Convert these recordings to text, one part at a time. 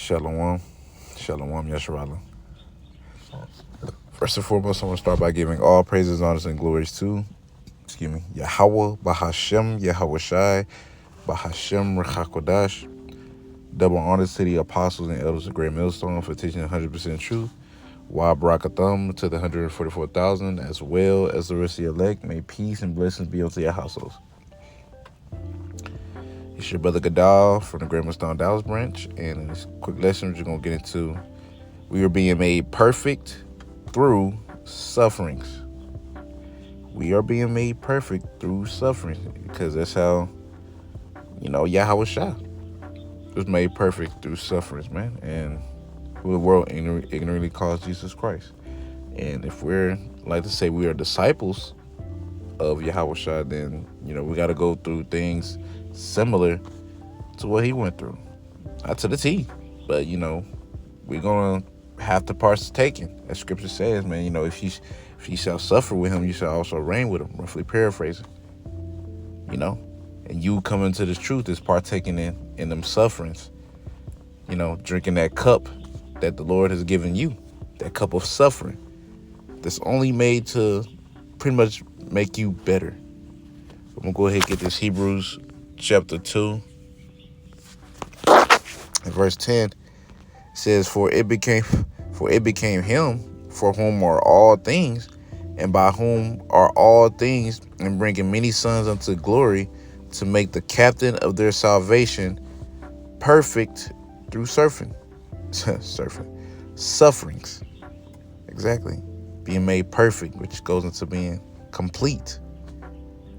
Shalom. Shalom, Yasharala. First and foremost, I want to start by giving all praises, honors, and glories to, Yahweh, Bahashem, Yahweh Shai, Bahashem, Rechakodash. Double honors to the apostles and elders of Great Millstone for teaching 100% truth. Wa Barakatham to the 144,000, as well as the rest of the elect. May peace and blessings be unto your households. It's your brother Gadal from the Great Millstone Dallas branch, and in this quick lesson, we're just going to get into we are being made perfect through sufferings. We are being made perfect through suffering, because that's how, Yahweh Shah was made perfect through sufferings, man. And who the world ignorantly calls Jesus Christ. And if we're, like to say, we are disciples of Yahweh Shah, then, we got to go through things similar to what he went through. Not to the T, but, we're going to have to partake in. As scripture says, man, if you shall suffer with him, you shall also reign with him, roughly paraphrasing. And you coming to this truth is partaking in them sufferings, drinking that cup that the Lord has given you, that cup of suffering that's only made to pretty much make you better. I'm going to go ahead and get this Hebrews chapter 2 and verse 10. It says, For it became him for whom are all things, and by whom are all things, and bringing many sons unto glory, to make the captain of their salvation perfect through sufferings. Exactly. Being made perfect, which goes into being complete.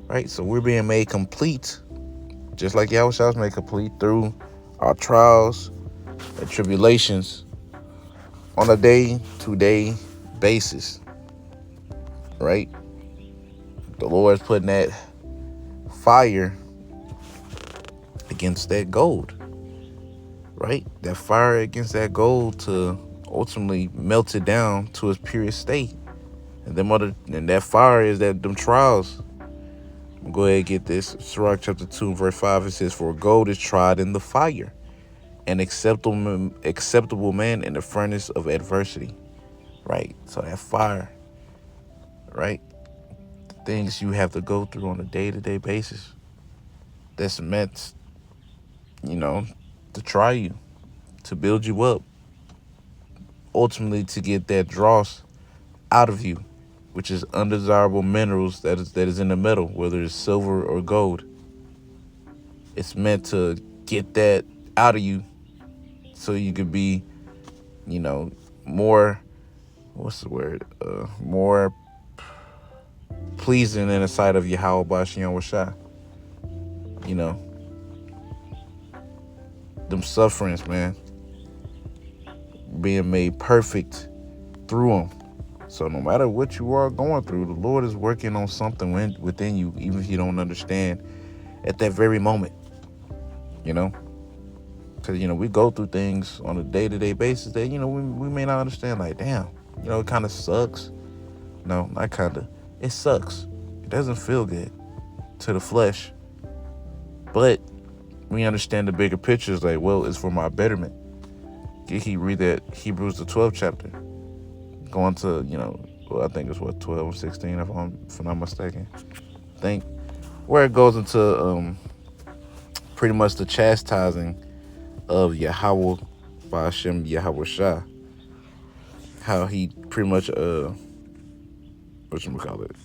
Right? So we're being made complete, just like Yahweh was made complete through our trials and tribulations on a day-to-day basis. Right? The Lord's putting that fire against that gold. Right? That fire against that gold to ultimately melt it down to its purest state. And that fire is them trials. Go ahead and get this. Sirach chapter 2, verse 5, it says, For gold is tried in the fire, an acceptable man in the furnace of adversity. Right? So that fire, right? The things you have to go through on a day-to-day basis, that's meant, to try you, to build you up, ultimately to get that dross out of you, which is undesirable minerals that is in the metal, whether it's silver or gold. It's meant to get that out of you so you could be, more, more pleasing in the sight of Yahweh Bashem Shah. Them sufferings, man, being made perfect through them. So no matter what you are going through, the Lord is working on something within you, even if you don't understand at that very moment, Because, we go through things on a day-to-day basis that, we may not understand. Like, damn, it kind of sucks. No, not kind of. It sucks. It doesn't feel good to the flesh. But we understand the bigger picture is like, well, it's for my betterment. He read that Hebrews the 12th chapter. Going to, I think it's 12 or 16 if I'm not mistaken. I think where it goes into pretty much the chastising of Yahweh Ba'ashem Yahweh Shah. How he pretty much whatchamacallit?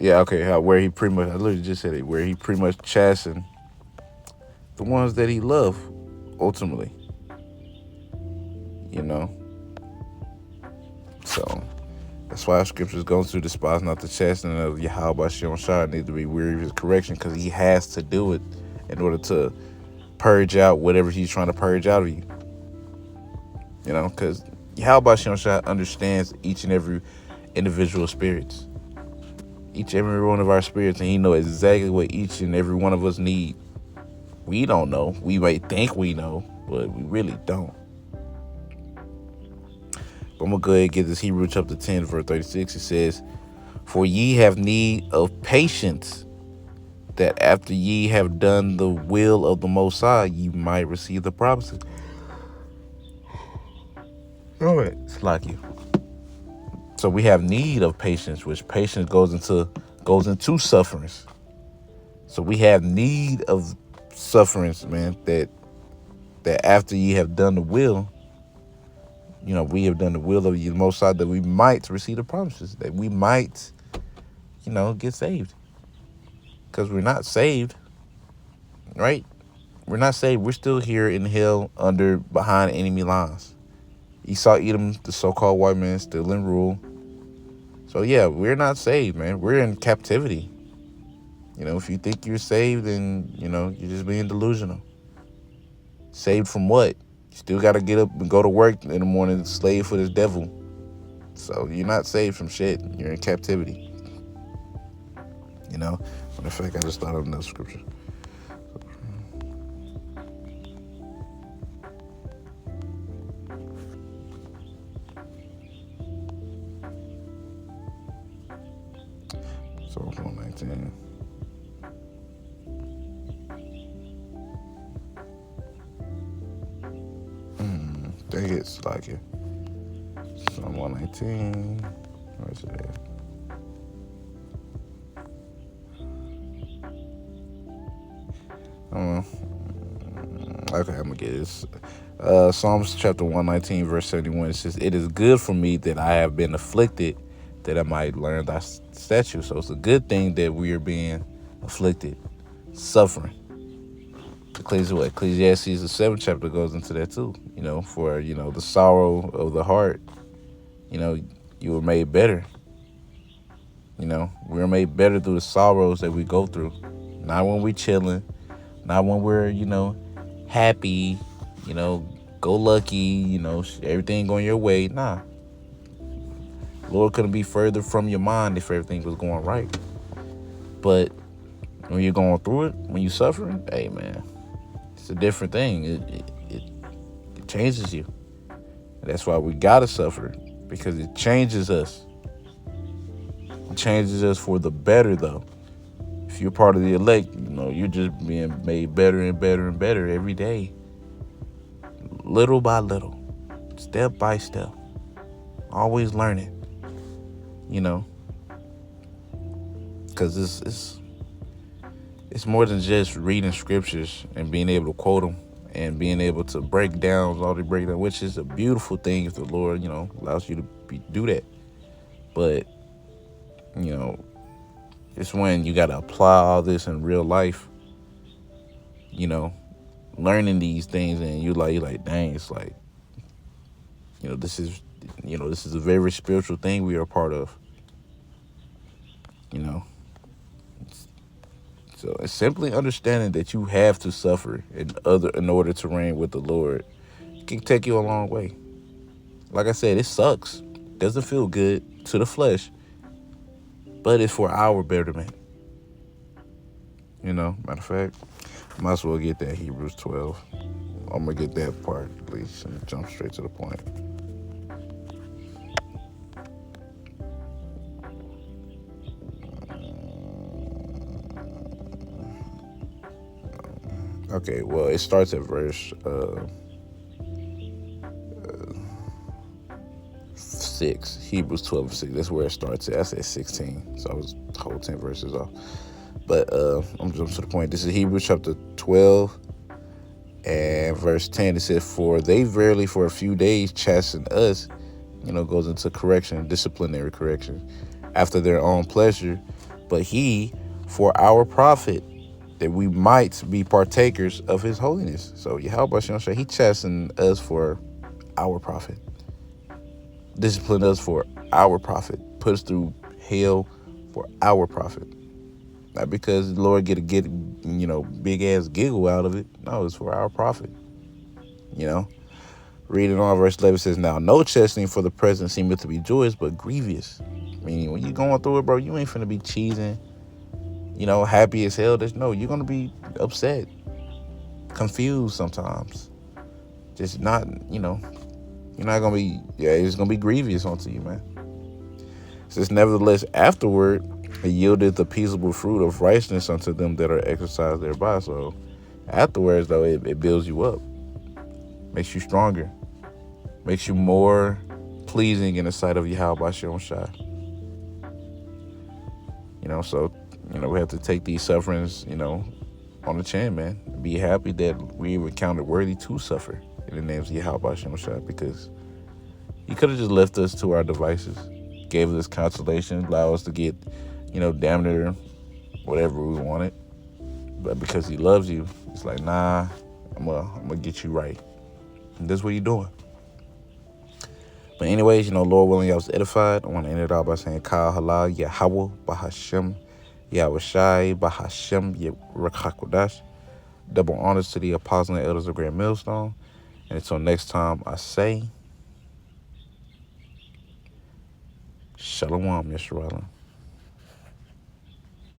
Yeah, okay, where he pretty much, I literally just said it, where he pretty much chastened the ones that he loved, ultimately. So that's why scriptures goes through despise not the chastening of Yahweh Bashem Shah, need to be weary of his correction, because he has to do it in order to purge out whatever he's trying to purge out of you. Because Yahweh Bashem Shah understands each and every individual spirits. Each and every one of our spirits, and he knows exactly what each and every one of us need. We don't know. We might think we know, but we really don't. But I'm going to go ahead and get this Hebrews chapter 10, verse 36. It says, For ye have need of patience, that after ye have done the will of the Most High, ye might receive the promises. All right, it's like you. So we have need of patience, which patience goes into sufferings. So we have need of sufferings, man. That after ye have done the will, we have done the will of you the Most High, that we might receive the promises, that we might, get saved. Because we're not saved, right? We're not saved. We're still here in hell behind enemy lines. Esau, Edom, the so-called white man, still in rule. So yeah, we're not saved, man. We're in captivity. If you think you're saved, then, you're just being delusional. Saved from what? You still got to get up and go to work in the morning to slave for this devil. So you're not saved from shit. You're in captivity. Matter of fact, I just thought of another scripture. Psalm 119. Dang it, Slakia. Psalm 119. Where's it at? Okay, I'm gonna get this. Psalms chapter 119, verse 71. It says, "It is good for me that I have been afflicted, that I might learn thy statutes." So it's a good thing that we are being afflicted, suffering. Ecclesiastes, the 7th chapter, goes into that too. For the sorrow of the heart, you were made better. We were made better through the sorrows that we go through. Not when we're chilling, not when we're, happy, go lucky, everything going your way. Nah. Lord couldn't be further from your mind if everything was going right. But when you're going through it, when you're suffering, hey man, it's a different thing. It changes you. And that's why we gotta suffer, because it changes us. It changes us for the better, though. If you're part of the elect, you're just being made better and better and better every day. Little by little. Step by step. Always learning. Because it's more than just reading scriptures and being able to quote them and being able to break down all the breakdown, which is a beautiful thing if the Lord, allows you to do that. But, it's when you got to apply all this in real life, learning these things, and you're like, dang, it's like, this is a very spiritual thing we are a part of, So it's simply understanding that you have to suffer in order to reign with the Lord. It can take you a long way. Like I said, it sucks. Doesn't feel good to the flesh, but it's for our betterment. Matter of fact, might as well get that Hebrews 12. I'm going to get that part at least and jump straight to the point. Okay, well, it starts at verse 6. Hebrews 12:6. That's where it starts at. I said 16, so I was whole 10 verses off. But I'm jumping to the point. This is Hebrews chapter 12 and verse 10. It says, "For they verily for a few days chasten us," goes into correction, disciplinary correction, "after their own pleasure, but he for our profit, that we might be partakers of his holiness." So Yahweh Shai, he chastened us for our profit, disciplined us for our profit, put us through hell for our profit. Not because the Lord get big ass giggle out of it. No, it's for our profit. Reading on verse 11 says, "Now no chastening for the present seemeth to be joyous, but grievous." Meaning when you going through it, bro, you ain't finna be cheesing, happy as hell. No, you're gonna be upset, confused sometimes. Just not, you're not gonna be, it's gonna be grievous onto you, man. It says, "Nevertheless, afterward, It yielded the peaceable fruit of righteousness unto them that are exercised thereby. So afterwards, though, it builds you up, makes you stronger, makes you more pleasing in the sight of Yahweh Shem Shai. So, we have to take these sufferings, on the chin, man. Be happy that we were counted worthy to suffer in the names of Yahweh Shem Shai, because he could have just left us to our devices, gave us consolation, allow us to get, damn near whatever we wanted. But because he loves you, it's like, nah, I'm gonna get you right. And that's what you're doing. But anyways, Lord willing, y'all was edified. I want to end it out by saying, Kal Halal Yahweh Bahashem Yahweh Shai Bahashem Yahweh. Double honors to the apostles and elders of Grand Millstone. And until next time, I say, Shalom, Yeshua.